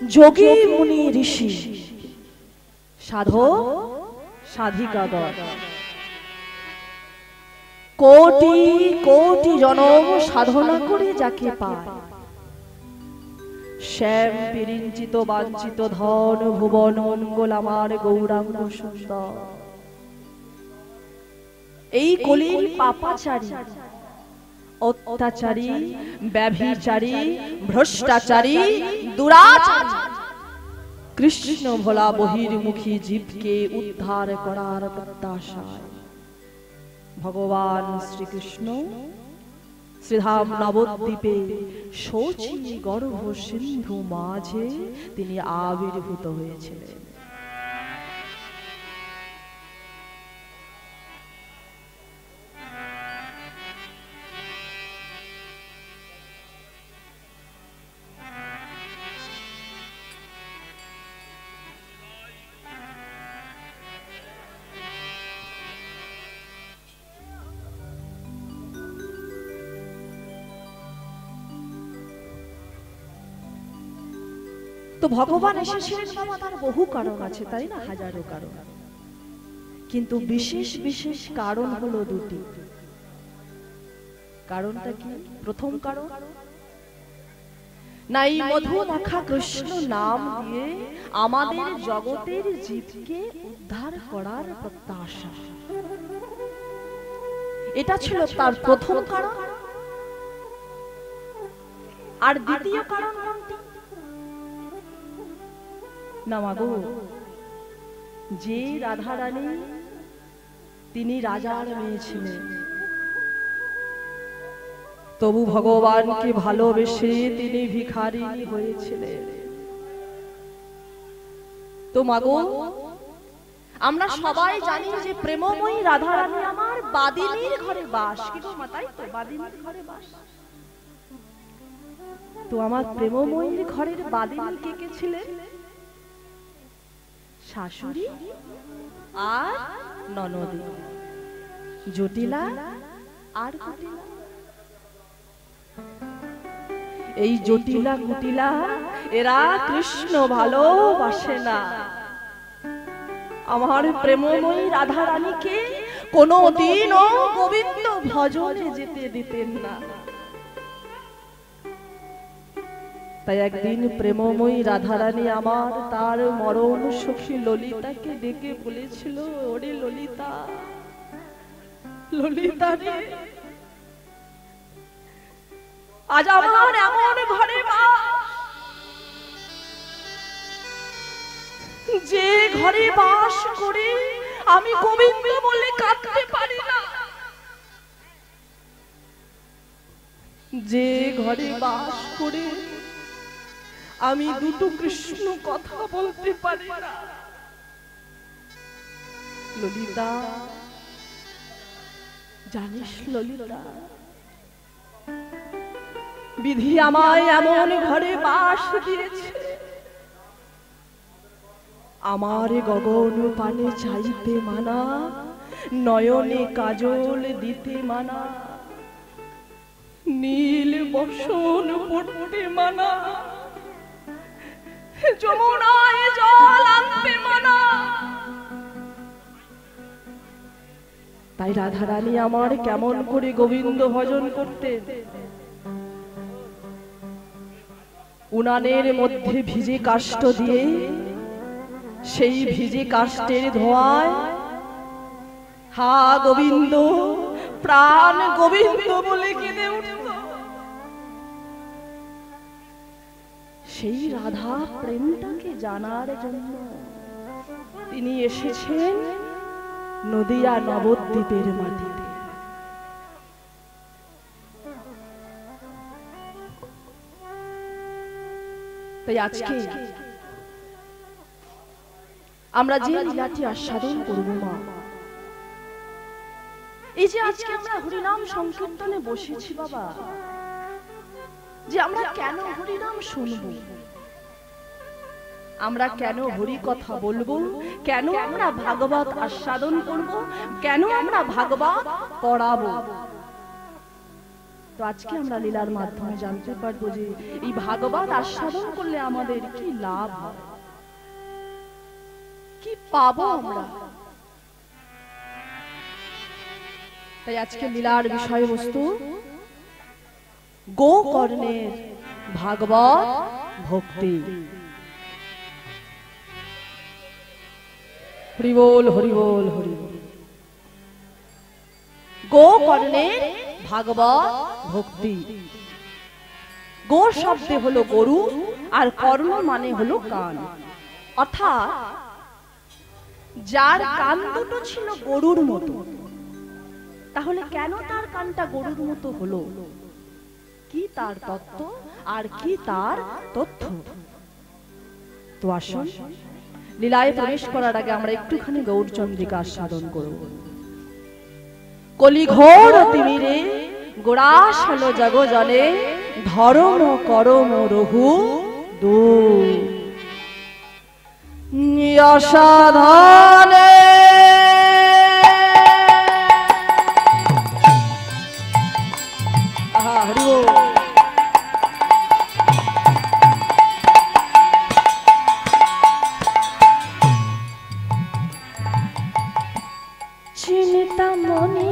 যোগী মুনি ঋষি সাধক সাধিকাগণ কোটি কোটি জনম সাধনা করে যাকে পায়, শ্যাম বিরিঞ্চিত বাঞ্ছিত ধন ভুবন মঙ্গল আমার গৌরাঙ্গ সুন্দর। এই কলির পাপাচারী, অত্যাচারী, ব্যভিচারী, ভ্রষ্টাচারী, দুরাচারী কৃষ্ণ ভোলা বহির্মুখী জীবকে উদ্ধার করার প্রত্যাশায় ভগবান শ্রীকৃষ্ণ শ্রীধাম নবদ্বীপে শচী গর্ভ সিন্ধু মাঝে তিনি আবির্ভূত হয়েছিলেন। তো ভগবান এসেছিলেন বাবা, তার বহু কারণ আছে, তাই না? হাজারো কারণ, কিন্তু বিশেষ বিশেষ কারণ হলো দুটি। কারণটা কি? প্রথম কারণ, নাই মধু মাখা কৃষ্ণ নাম দিয়ে আমাদের জগতের জীবকে উদ্ধার করার প্রত্যাশা। এটা ছিল তার প্রথম কারণ। আর দ্বিতীয় কারণ কোনটি? না মাগো, যে রাধা রানী তিনি রাজার মেয়ে ছিলেন, তবু ভগবানকে ভালোবেসে তিনি ভিখারিণী হয়েছিলেন। তো মাগো, আমরা সবাই জানি যে প্রেমময়ী রাধা রানী আমার বাদিনীর ঘরে বাস। কি গো মা, তাই তো? বাদিনীর ঘরে বাস। তো আমার প্রেমময়ীর ঘরের বাদিনী কে কে ছিলেন? শাশুড়ি আর ননদী, জটিলা আর কুটিলা। এই জটিলা কুটিলা এরা কৃষ্ণ ভালোবাসে না। আমার প্রেমময়ী রাধা রানীকে কোনদিনও গোবিন্দ ভজনে যেতে দিতেন না। তাই একদিন প্রেমময়ী রাধারানী আমার তার মরণ সখী ললিতাকে ডেকে বলেছিল, ওরে ললিতা, ললিতা রে, আজ আমার এমন ঘরে বাস, যে ঘরে বাস করে আমি গোবিন্দ বলে কাঁদতে পারি না, যে ঘরে বাস করে আমি দুটো কৃষ্ণ কথা বলতে পারি না। ললিতা, জানিস ললিতা, বিধি আমায় এমন ঘরে বাস দিয়েছে, আমার গগন পানে চাইতে মানা, নয়নে কাজল দিতে মানা, নীল বসন পড়তে মানা, যমুনায় জল আনতে মানা। তাই রাধারানী আমার কেমন করে গোবিন্দ ভজন করতেন? উনানের মধ্যে ভিজে কাষ্ঠ দিয়ে, সেই ভিজে কাষ্ঠের ধোঁয়ায় হা গোবিন্দ, প্রাণ গোবিন্দ বলে কেঁদে উঠত। সেই রাধা প্রেমটাকে জানার জন্য তিনি এসেছেন নদিয়া নবদ্বীপের মাটিতে। তাই আজকে আমরা যে লীলাটি আস্বাদন করব মা, এই যে আজকে আমরা হরিনাম সংকীর্তনে বসেছি বাবা, যে আমরা কেন হরিনাম শুনব, আমরা কেন হরি কথা বলবো, কেন আমরা ভাগবত আস্বাদন করব, কেন আমরা ভাগবত পড়াবো, তো আজকে আমরা লীলার মাধ্যমে জানতে পারবো যে এই ভাগবত আস্বাদন করলে আমাদের কি লাভ হয়, কি পাবো আমরা। তাই আজকে লীলার বিষয়বস্তু গোকর্ণের ভাগবত ভক্তি। হরি বল হরি বল হরি বল। গোকর্ণের ভাগবত ভক্তি। গো শব্দে হলো গরু আর কর্ণ মানে হলো কান, অর্থাৎ যার কান দুটো ছিল গরুর মতো, তাহলে কেন তার কানটা গরুর মতো হলো, কি তার তত্ত্ব আর কি তার তথ্য। তো আসুন লীলায় প্রবেশ করার আগে আমরা একটুখানি গৌরচন্দ্রিকা আস্বাদন করব। কলি ঘোর তিমিরে গোড়াস হলো জগ জলে, ধর্ম করম রহু দুই অসাধনে। চিন্তামণি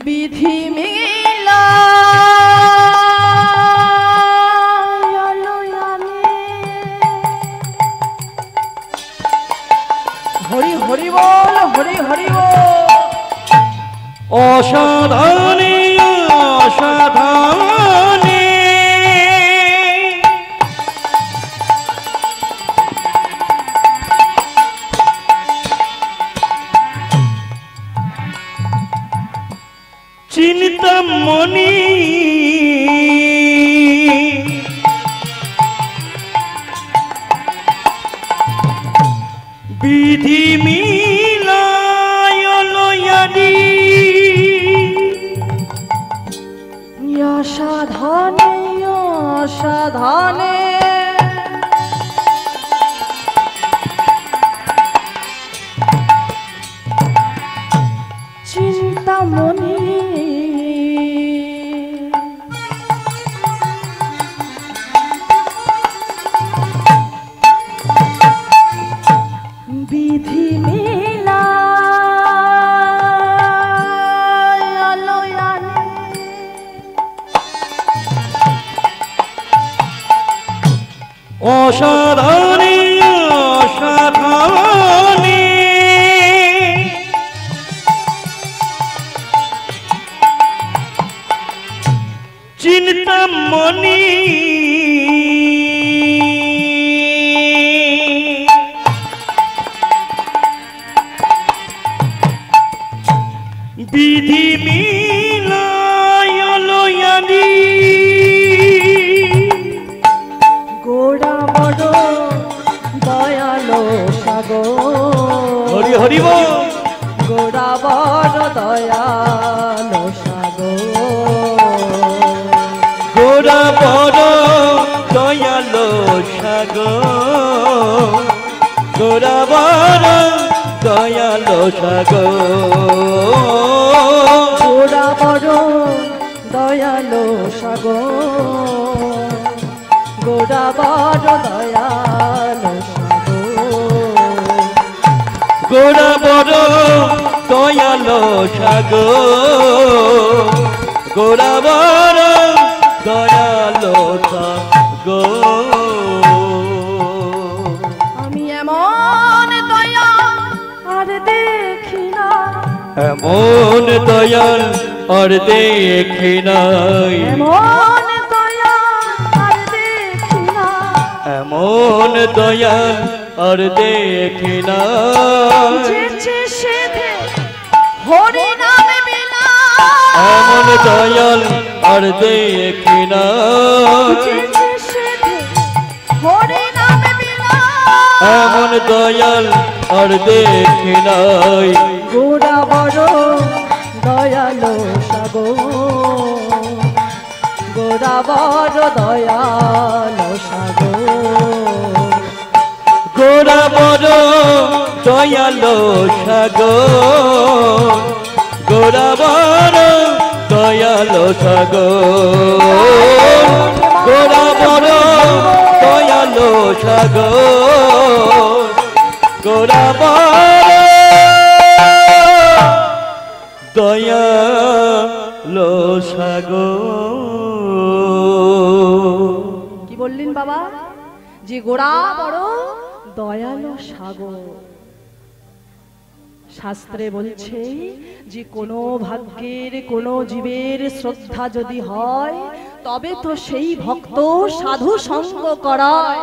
বিধি মিলা হরি হরি বল হরি হরি বল। অসাধানে অসাধানে চিন্তামণি বিধি মিলায় লয়ানি অসাধনে অসাধনে চিন্তামণি বিধি মিলা অসাধানে অসাধানে চিন্তামণি বিধি মিলায় লয়ানি গোড়া বড় দয়ালো সাগর। হরি হরি বল। গোড়া বড় দয়ালো সাগর। গোড়া বড় দয়ালো সাগর। গোড়া বড় দয়ালো সাগর। গোড়া বড় দয়ালো সাগর। গোড়া বড় দয়ালো সাগর। গোড়া বড় দয়ালো সাগর। গোড়া বড় দয়ালো সাগর। আমি এমন দয়া আর দেখি না, এমন দয়াল আর দেখি নাই। এমন দয়া আর দেখি না, এমন দয়াল আর দেখি নাই। যেছে সেধে হরি নামে বিনা, এমন দয়াল আর দেখি নাই। যেছে সেধে হরি নামে বিনা, এমন দয়াল আর দেখি নাই। গোড়া বড় দয়ালো সাগর। গোরা বড় দয়ালো সাগর, গোরা বড় দয়ালো সাগর, গোরা বড় দয়ালো সাগর, গোরা বড় দয়ালো সাগর, গোরা বড় দয়ালো সাগর। কি বললেন বাবা? যে গোরা বড় দয়ালো সাগর। শাস্ত্রে বলছে যে কোনো ভাগ্যের কোনো জীবের শ্রদ্ধা যদি হয় তবে তো সেই ভক্ত সাধু সঙ্গ করায়।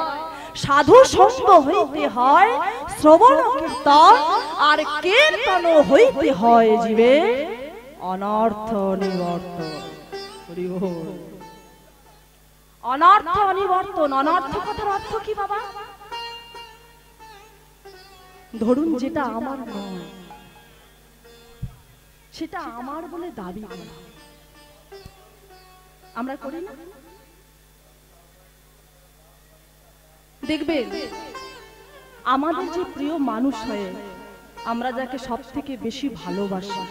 সাধু সঙ্গ হইতে হয় শ্রবণ কীর্তন, আর কীর্তন হইতে হয় জীবে অনর্থ নিবর্তন। হরি বল। অনর্থ অনিবর্তন, অনর্থ কথার অর্থ কি বাবা? ধরুন যেটা আমার নয় সেটা আমার বলে দাবি করা, আমরা করি না? দেখবেন আমাদের যে প্রিয় মানুষ হয়, আমরা যাকে সব থেকে বেশি ভালোবাসি,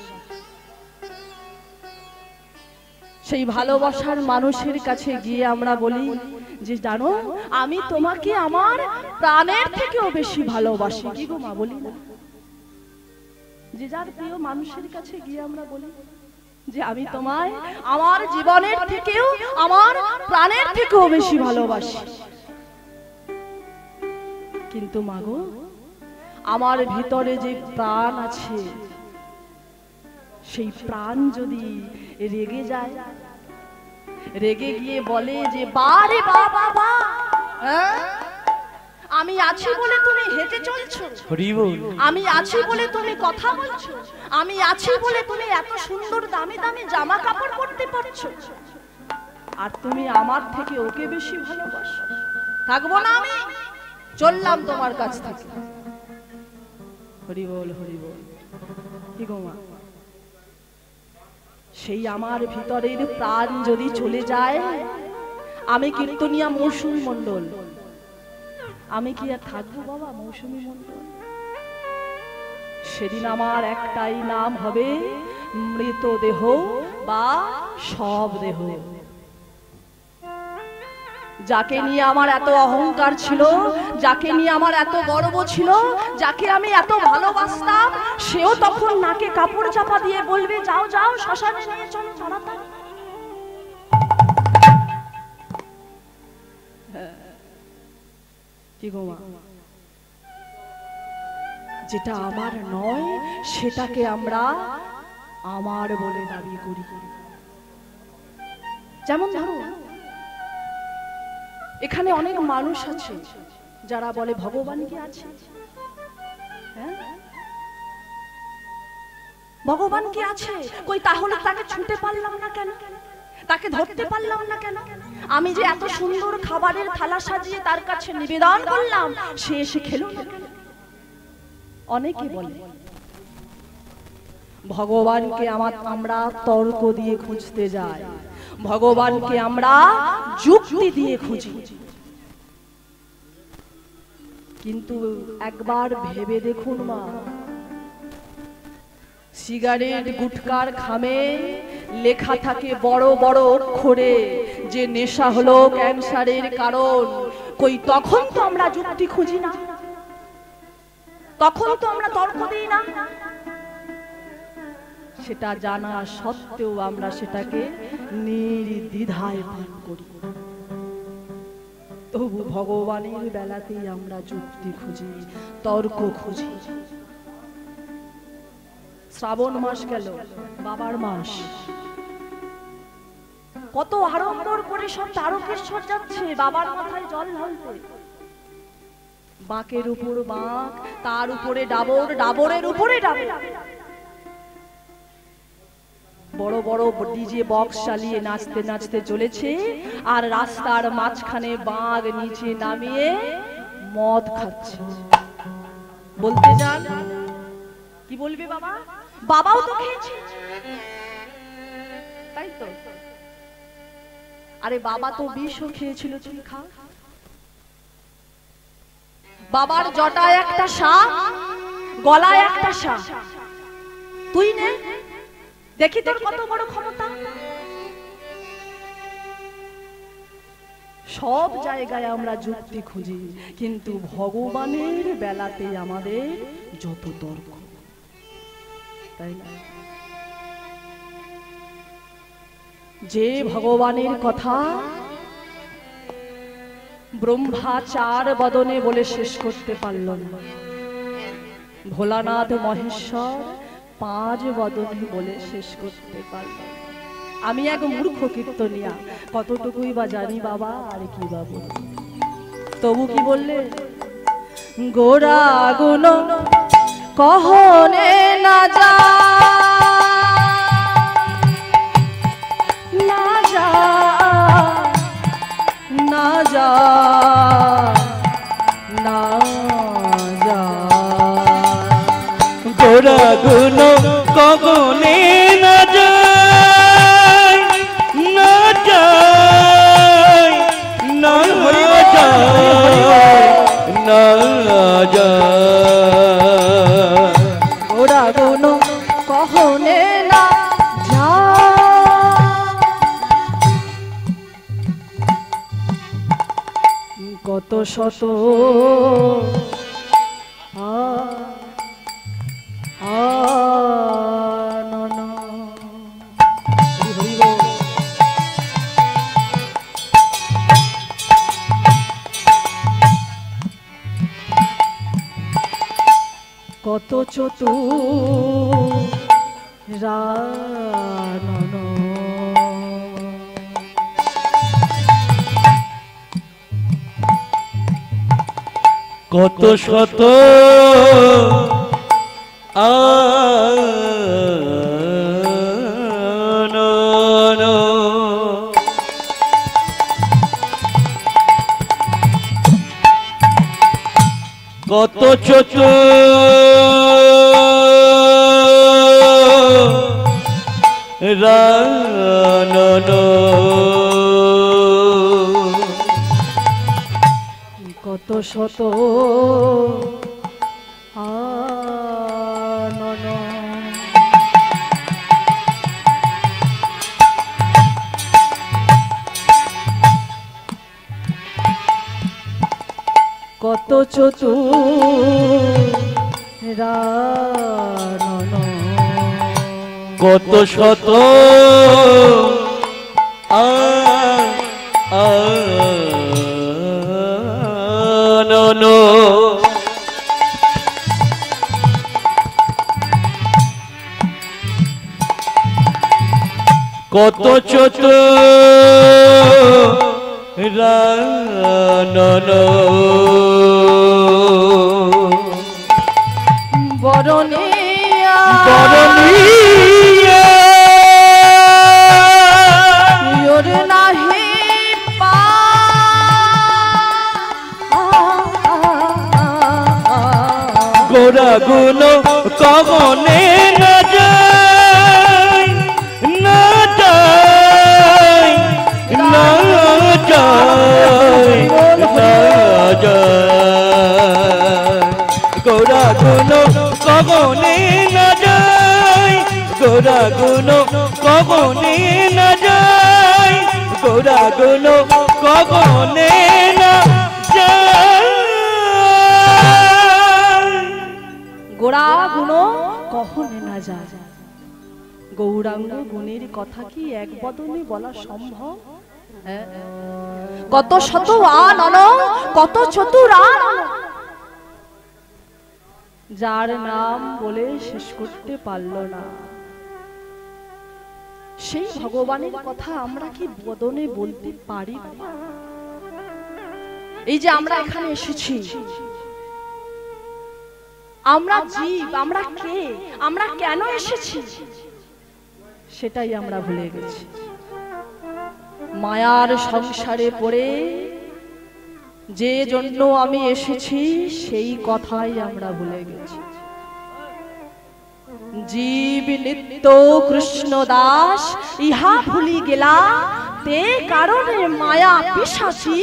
সেই ভালোবাসার মানুষের কাছে গিয়ে আমরা বলি যে জানো আমি তোমাকে আমার প্রাণের থেকেও বেশি ভালোবাসি। কি গো মা, বলি না? যে যার প্রিয় মানুষের কাছে গিয়ে আমরা বলি যে আমি তোমায় আমার জীবনের থেকেও আমার প্রাণের থেকেও বেশি ভালোবাসি। কিন্তু মা গো, আমার ভিতরে যে প্রাণ আছে সেই প্রাণ যদি রেগে যায়, রেগে গিয়ে বলে যে বারে বাবা বা, আমি আছি বলে তুমি হেঁটে চলছো, আমি আছি বলে তুমি কথা বলছো, আমি আছি বলে তুমি এত সুন্দর দামি দামি জামা কাপড় পরতে পারছো, আর তুমি আমার থেকে ওকে বেশি ভালোবাসো, থাকবো না আমি, চললাম তোমার কাছ থেকে। হরি বল, হরি বল। কি গো মা, সেই আমার ভিতরের প্রাণ যদি চলে যায়, আমি কীর্তনিয়া মৌসুমী মণ্ডল, আমি কি আর থাকবো বাবা মৌসুমী মণ্ডল? সেদিন আমার একটাই নাম হবে মৃতদেহ বা সব দেহ। যাকে নিয়ে আমার এত অহংকার ছিল, যাকে নিয়ে আমার এত গর্ব ছিল, যাকে আমি এত ভালোবাসতাম, সেও তখন নাকে কাপড় চাপা দিয়ে বলবে যাও যাও শ্মশানে নিয়ে চলো তাড়াতাড়ি। কি গো মা, যেটা আমার নয় সেটাকে আমরা আমার বলে দাবি করি। যেমন ধরো এখানে অনেক মানুষ আছে যারা বলে ভগবান কি আছে? হ্যাঁ, ভগবান কি আছে? কই তাহলে তাকে ছুঁতে পারলাম না কেন? তাকে ধরতে পারলাম না কেন? আমি যে এত সুন্দর খাবারের থালা সাজিয়ে তার কাছে নিবেদন করলাম, সে এসে খেলো না কেন? অনেকে বলে ভগবানকে আমরা তর্ক দিয়ে খুঁজতে যাই, ভগবানকে আমরা যুক্তি দিয়ে খুঁজি। কিন্তু একবার ভেবে দেখুন মা, সিগারেট গুটকার খামে লেখা থাকে বড় বড় অক্ষরে যে নেশা হলো ক্যান্সারের কারণ। কই তখন তো আমরা যুক্তি খুঁজি না, তখন তো আমরা তর্ক দিই না। সেটা জানা সত্ত্বেও আমরা সেটাকে নির্দ্বিধায় পান করি। তবু ভগবানের বেলাতেই আমরা যুক্তি খুঁজি, তর্ক খুঁজি। শ্রাবণ মাস গেল, বাবার মাস, কত আড়ম্বর করে সব তারকেশ্বর যাচ্ছে বাবার মাথায় জল ঢালতে। বাঁকের উপর বাঁক, তার উপরে ডাবর, ডাবরের উপরে ডাবর, বড় বড় ডিজে বক্স চালিয়ে নাচতে নাচতে চলেছে, আর রাস্তার মাঝখানে বাঁক নিচে নামিয়ে মদ খাচ্ছে। বলতে যান কি বলবে বাবা? বাবাও তো খেয়েছে, তাই তো? আরে বাবা তো বিষও খেয়েছিল, তুই খা। বাবার জটায় একটা সাপ, গলায় একটা সাপ, তুই নে, দেখি তোর কত বড় ক্ষমতা। সব জায়গায় আমরা যুক্তি খুঁজি, কিন্তু ভগবানের বেলাতে আমাদের যত তর্ক, তাই না? যে ভগবানের কথা ব্রহ্মা 4 বদনে বলে শেষ করতে পারল না, ভোলানাথ মহেশ্বর 5 বদনে বলে শেষ করতে পারল। আমি এক মূর্খ কীর্তনিয়া, কতটুকুই বা জানি বাবা, আর কি বাবা। তবু কি বললে, গোরা গুণ কহনে না যা, না যা, না যা, না যা। গোরা গুণ কগনে না যায়, না যায়, না যায়, না যায়। গোরা গুণ কহনে না যা। কত শত কত চতুরানন, কত শত আনন, কত চতুরানন, কত শত আনন। কত চতুরানন, কত শত আনন, কত চতুরানন, বরণিয়া বরণিয়া ইয়োর নাহি পা, গোরা গুণ কগনে না যায়, না যায়, না যায়, না যায়। গোরা গুণ কগনে না যায়, গোরা গুণ কগনে না যায়, গোরা গুণ কগনে না যায়। গোরা গুণ কখনে না যায়। গৌরাঙ্গ গুণের কথা কি এক বদনে বলা সম্ভব? হ্যাঁ? কত শত আনন, কত চতুরানন, যার নাম বলে শেষ করতে পারল না, সেই ভগবানের কথা আমরা কি বদনে বলতে পারি? এই যে আমরা এখানে এসেছি, আমরা জীব, আমরা কে, আমরা কেন এসেছি, সেটাই আমরা ভুলে গেছি। মায়ার সংসারে পড়ে যে জন্য আমি এসেছি সেই কথাই আমরা ভুলে গেছি। জীব নিত্য কৃষ্ণ দাস ইহা ভুলি গেলা, তে কারণে মায়া পিশাচি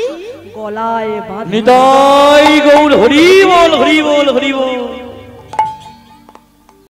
গলায় বাঁধে। নিতাই গৌর হরি বল হরি বল হরি বল।